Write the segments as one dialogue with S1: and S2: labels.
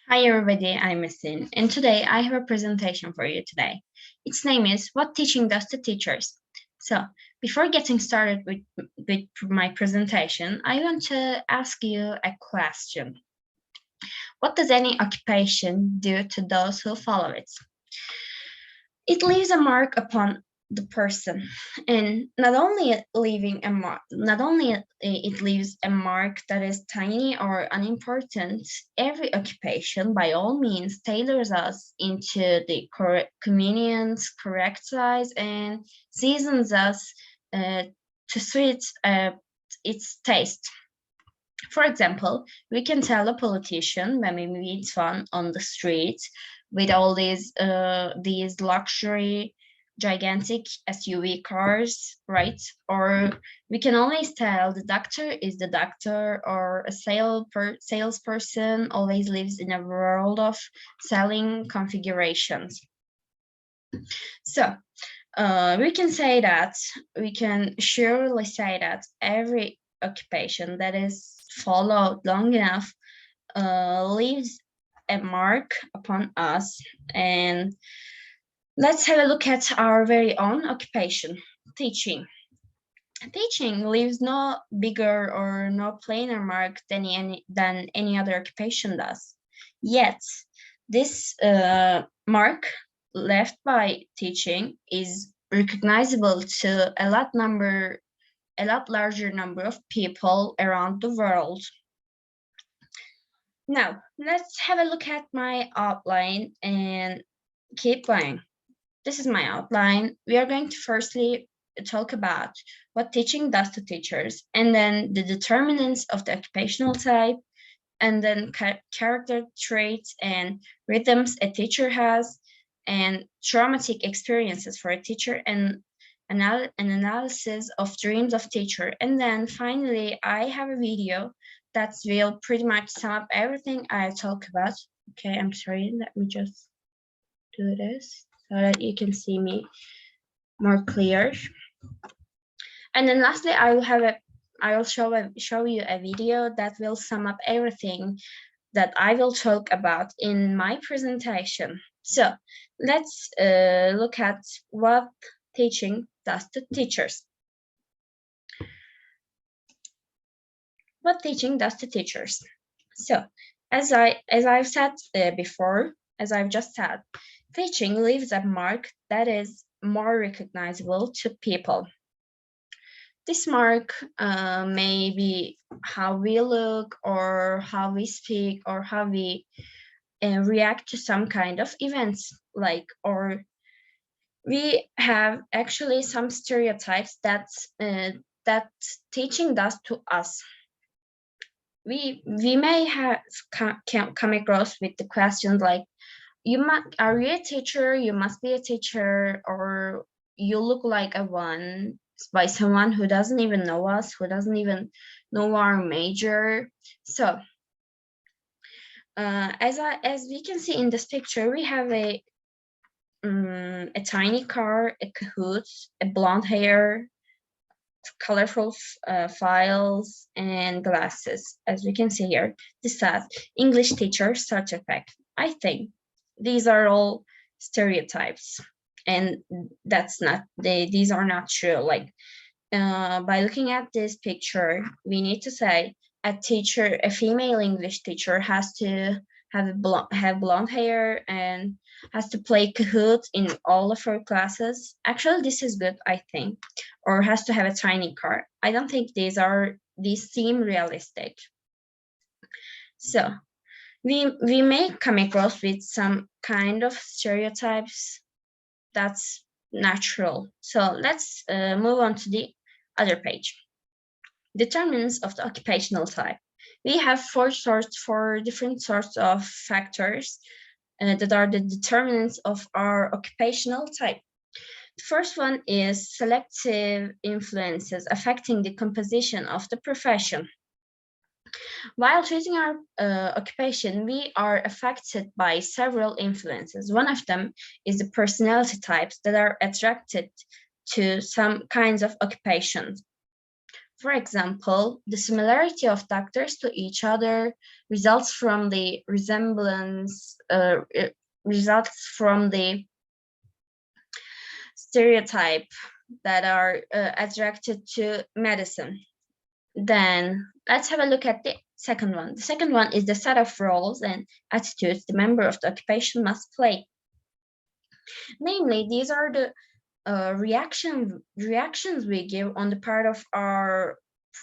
S1: Hi everybody, I'm Esin, and today I have a presentation for you today. Its name is What Teaching Does to Teachers. So, before getting started with my presentation, I want to ask you a question. What does any occupation do to those who follow it? It leaves a mark upon the person, and not only it leaves a mark that is tiny or unimportant. Every occupation by all means tailors us into the correct convenience, correct size, and seasons us uh, to suit its taste. For example, we can tell a politician when we meet one on the street with all these luxury gigantic SUV cars, right? Or we can always tell the doctor is the doctor, or a salesperson always lives in a world of selling configurations. So we can surely say that every occupation that is followed long enough leaves a mark upon us. And let's have a look at our very own occupation, teaching. Teaching leaves no bigger or no plainer mark than any other occupation does. Yet, this mark left by teaching is recognizable to a lot larger number of people around the world. Now, let's have a look at my outline and keep going. This is my outline. We are going to firstly talk about what teaching does to teachers, and then the determinants of the occupational type, and then character traits and rhythms a teacher has, and traumatic experiences for a teacher, and an analysis of dreams of teacher. And then finally, I have a video that will pretty much sum up everything I talk about. Okay, I'm sorry, let me just do this so that you can see me more clear. And then lastly, I will show you a video that will sum up everything that I will talk about in my presentation. So let's look at what teaching does to teachers. What teaching does to teachers. So as I've said before, as I've just said, teaching leaves a mark that is more recognizable to people. This mark may be how we look, or how we speak, or how we react to some kind of events, like, or we have actually some stereotypes that teaching does to us. We may have come across with the questions like, are you a teacher? You must be a teacher, or you look like a one, by someone who doesn't even know us, who doesn't even know our major. So as we can see in this picture, we have a tiny car, a Kahoot, a blonde hair, colorful files, and glasses. As we can see here, this says English teacher certificate. I think these are all stereotypes, and these are not true. Like, by looking at this picture, we need to say a female English teacher has to have blonde hair and has to play Kahoot in all of her classes. Actually, this is good, I think. Or has to have a tiny car. I don't think these seem realistic. So we may come across with some kind of stereotypes that's natural. So let's move on to the other page. Determinants of the occupational type. We have four different sorts of factors that are the determinants of our occupational type. The first one is selective influences affecting the composition of the profession. While choosing our occupation, we are affected by several influences. One of them is the personality types that are attracted to some kinds of occupations. For example, the similarity of doctors to each other results from the resemblance, results from the stereotype that are attracted to medicine. Then let's have a look at the second one. The second one is the set of roles and attitudes the member of the occupation must play. Namely, these are the reactions we give on the part of our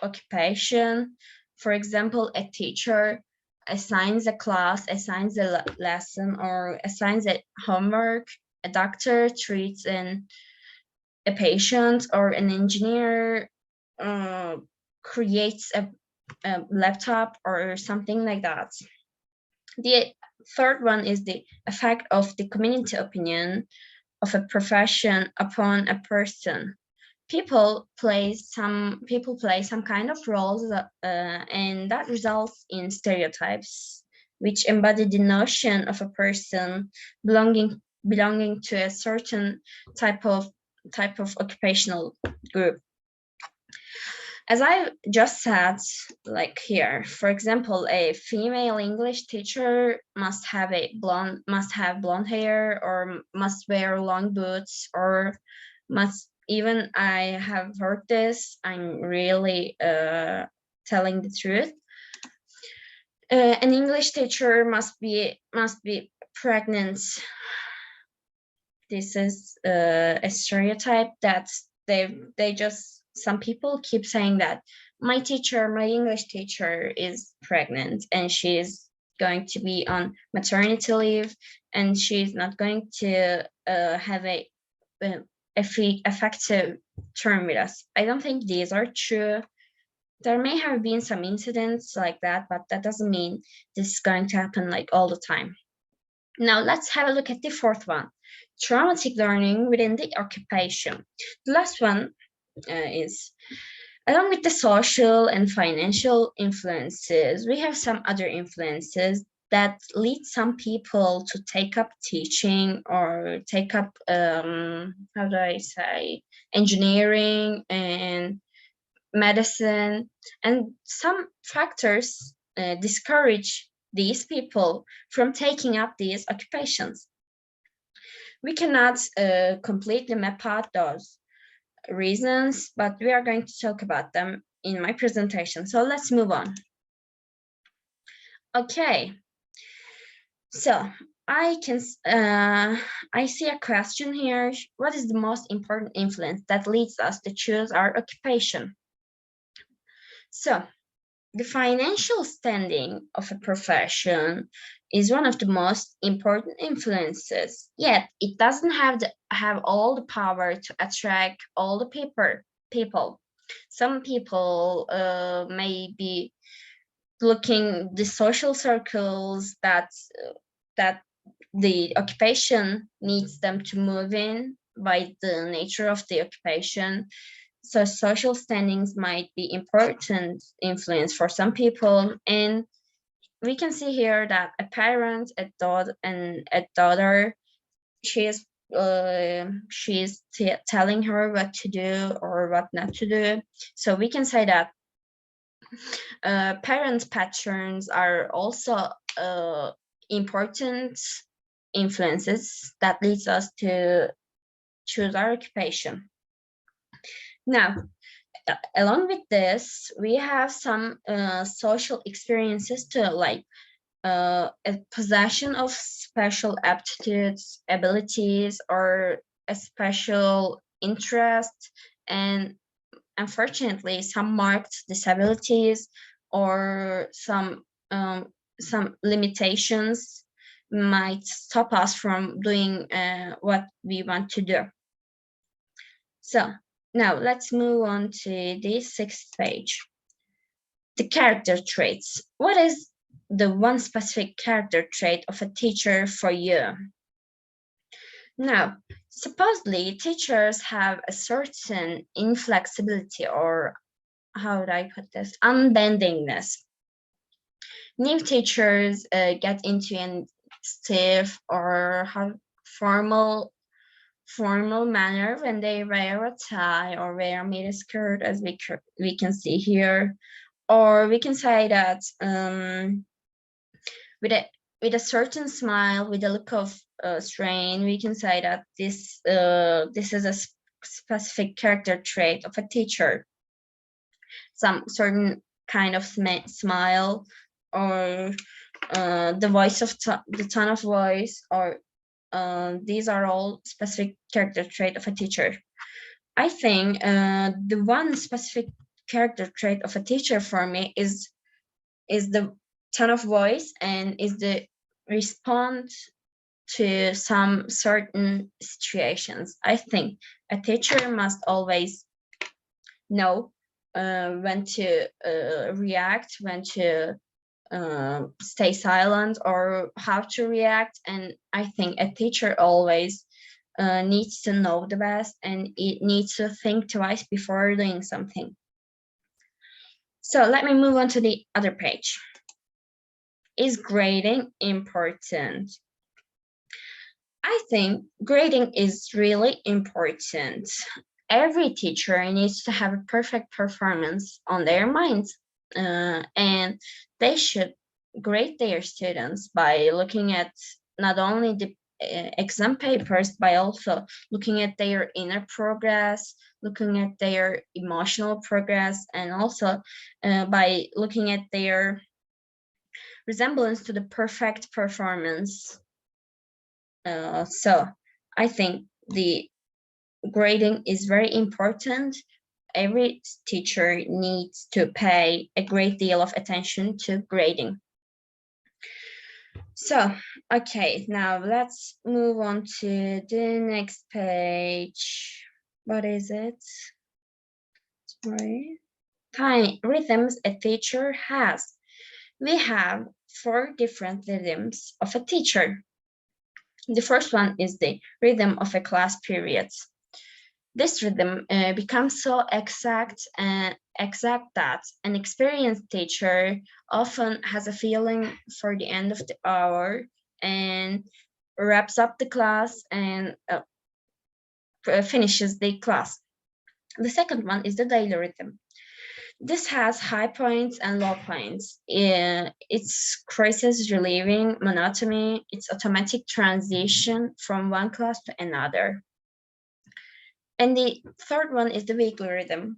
S1: occupation. For example, a teacher assigns a class, assigns a lesson, or assigns a homework. A doctor treats a patient, or an engineer creates a laptop or something like that. The third one is the effect of the community opinion of a profession upon a person. People play some kind of roles, and that results in stereotypes, which embody the notion of a person belonging to a certain type of occupational group. As I just said, like here, for example, a female English teacher must have blonde hair, or must wear long boots, or must even, I have heard this, I'm really telling the truth. An English teacher must be pregnant. This is a stereotype that they just, some people keep saying that my English teacher is pregnant and she's going to be on maternity leave, and she's not going to have a effective term with us. I don't think these are true. There may have been some incidents like that, but that doesn't mean this is going to happen like all the time. Now let's have a look at the fourth one, traumatic learning within the occupation. The last one is, along with the social and financial influences, we have some other influences that lead some people to take up teaching, or take up, how do I say, engineering and medicine. And some factors discourage these people from taking up these occupations. We cannot completely map out those reasons, but we are going to talk about them in my presentation. So let's move on. Okay, so I see a question here. What is the most important influence that leads us to choose our occupation? So the financial standing of a profession is one of the most important influences, yet it doesn't have all the power to attract all the people. Some people may be looking the social circles that the occupation needs them to move in by the nature of the occupation. So social standings might be important influence for some people, and we can see here that a parent, a daughter, she's telling her what to do or what not to do. So we can say that parent patterns are also important influences that leads us to choose our occupation. Now, along with this, we have some social experiences too, like a possession of special aptitudes, abilities, or a special interest, and unfortunately, some marked disabilities or some limitations might stop us from doing what we want to do. So now let's move on to the 6th page. The character traits. What is the one specific character trait of a teacher for you? Now, supposedly teachers have a certain inflexibility, or how would I put this, unbendingness. New teachers get into a stiff or formal formal manner when they wear a tie or wear a mini skirt, as we can see here. Or we can say that with a certain smile, with a look of strain, we can say that this is a specific character trait of a teacher. Some certain kind of smile, or the voice of the tone of voice, or these are all specific character trait of a teacher. I think the one specific character trait of a teacher for me is the tone of voice, and is the response to some certain situations. I think a teacher must always know when to react, when to stay silent, or how to react. And I think a teacher always needs to know the best, and it needs to think twice before doing something. So let me move on to the other page. Is grading important? I think grading is really important. Every teacher needs to have a perfect performance on their minds, and they should grade their students by looking at not only the exam papers, but also looking at their inner progress, looking at their emotional progress, and also by looking at their resemblance to the perfect performance. So I think the grading is very important. Every teacher needs to pay a great deal of attention to grading. So, okay, now let's move on to the next page. What is it? Sorry. Time rhythms a teacher has. We have 4 different rhythms of a teacher. The first one is the rhythm of a class period. This rhythm becomes so exact that an experienced teacher often has a feeling for the end of the hour and wraps up the class and finishes the class. The second one is the daily rhythm. This has high points and low points. It's crisis relieving monotony. It's automatic transition from one class to another. And the third one is the weekly rhythm.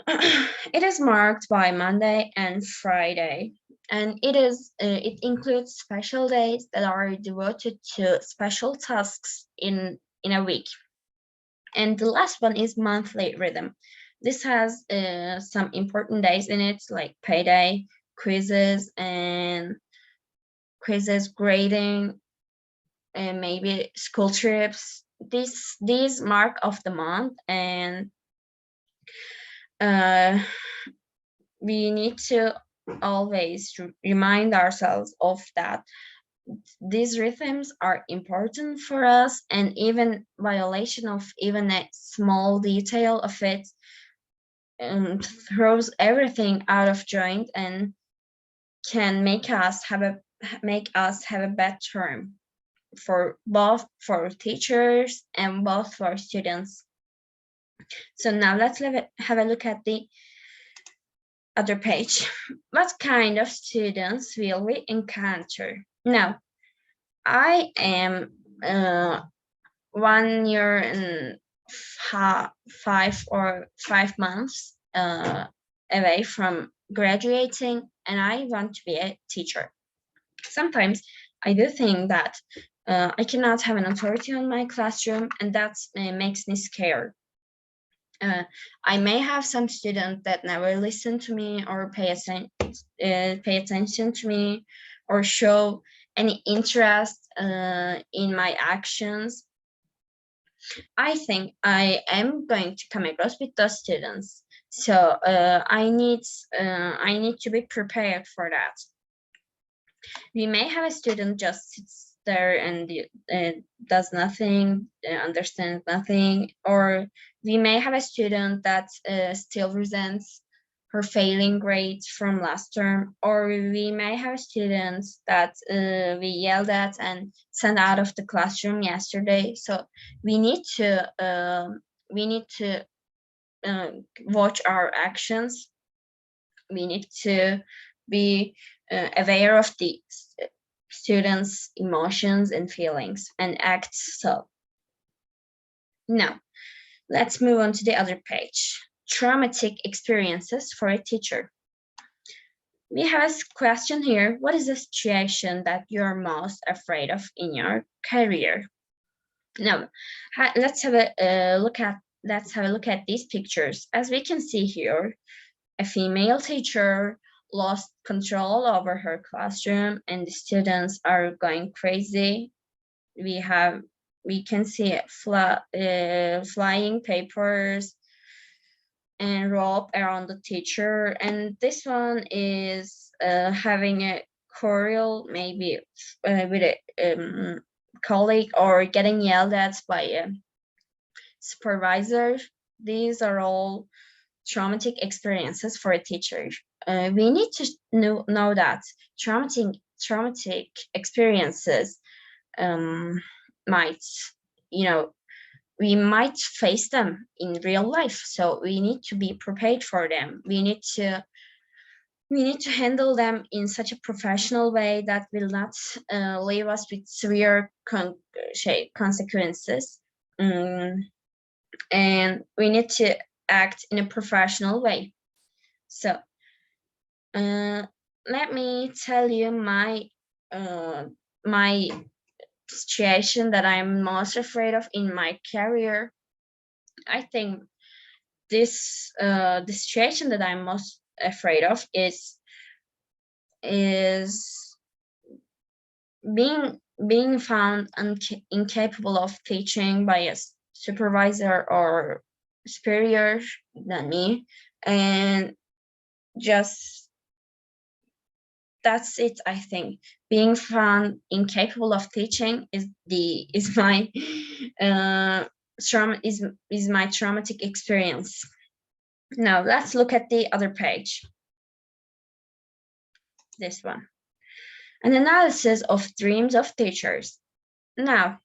S1: It is marked by Monday and Friday, and it includes special days that are devoted to special tasks in a week. And the last one is monthly rhythm. This has some important days in it, like payday, quizzes, grading, and maybe school trips. These mark of the month, and we need to always remind ourselves of that. These rhythms are important for us, and even violation of even a small detail of it throws everything out of joint and can make us have a bad term for both for teachers and both for students. So now let's have a look at the other page. What kind of students will we encounter? Now, I am 1 year and 5 months away from graduating, and I want to be a teacher. Sometimes I do think that I cannot have an authority on my classroom, and that makes me scared. I may have some students that never listen to me or pay attention to me or show any interest in my actions. I think I am going to come across with those students, so I need to be prepared for that. We may have a student just sits there and does nothing, understands nothing, or we may have a student that still resents her failing grades from last term, or we may have students that we yelled at and sent out of the classroom yesterday. So we need to watch our actions. We need to be aware of the students' emotions and feelings and act so. Now, let's move on to the other page. Traumatic experiences for a teacher. We have a question here. What is the situation that you're most afraid of in your career? Now, let's have a look at these pictures. As we can see here, a female teacher lost control over her classroom and the students are going crazy. We can see flying papers and rope around the teacher, and this one is having a quarrel maybe with a colleague or getting yelled at by a supervisor. These are all traumatic experiences for a teacher. We need to know that traumatic experiences might, we might face them in real life. So we need to be prepared for them. We need to handle them in such a professional way that will not leave us with severe consequences. And we need to act in a professional way. So let me tell you my situation that I'm most afraid of in my career. I think this the situation that I'm most afraid of is being found incapable of teaching by a supervisor or superior than me, and just that's it. I think being found incapable of teaching is my traumatic experience. Now let's look at the other page. This one. An analysis of dreams of teachers. Now,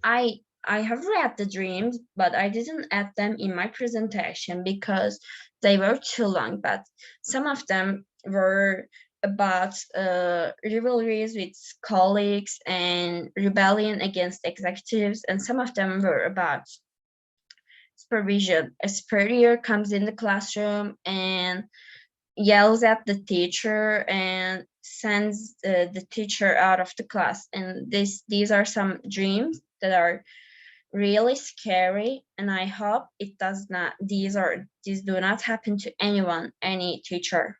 S1: I have read the dreams, but I didn't add them in my presentation because they were too long, but some of them were about rivalries with colleagues and rebellion against executives, and some of them were about supervision. A superior comes in the classroom and yells at the teacher and sends the teacher out of the class. And these are some dreams that are really scary, and I hope it does not. These do not happen to anyone, any teacher.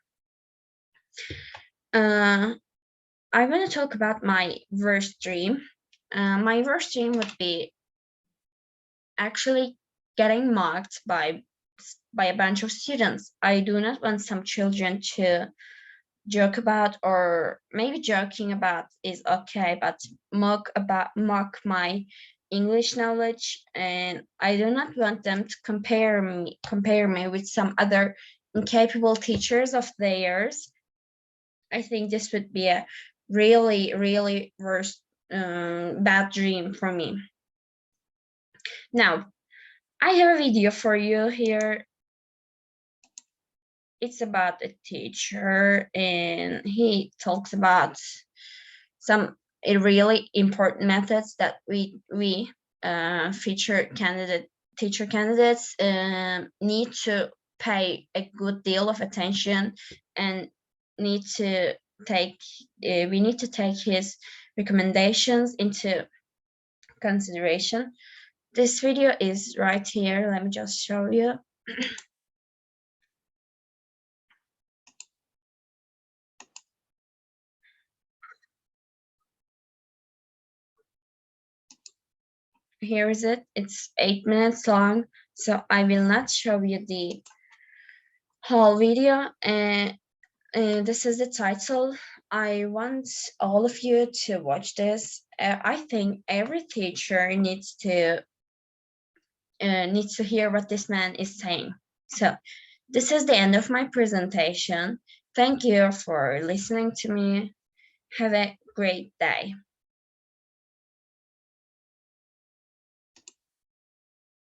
S1: I want to talk about my worst dream. My worst dream would be actually getting mocked by a bunch of students. I do not want some children to joke about, or maybe joking about is okay, but mock my English knowledge, and I do not want them to compare me with some other incapable teachers of theirs. I think this would be a really, really worst bad dream for me. Now, I have a video for you here. It's about a teacher, and he talks about some really important methods that we teacher candidates need to pay a good deal of attention, and we need to take his recommendations into consideration. This video is right here. Let me just show you. Here is it. It's 8 minutes long, so I will not show you the whole video. And this is the title. I want all of you to watch this. I think every teacher needs to hear what this man is saying. So This is the end of my presentation. Thank you for listening to me. Have a great day.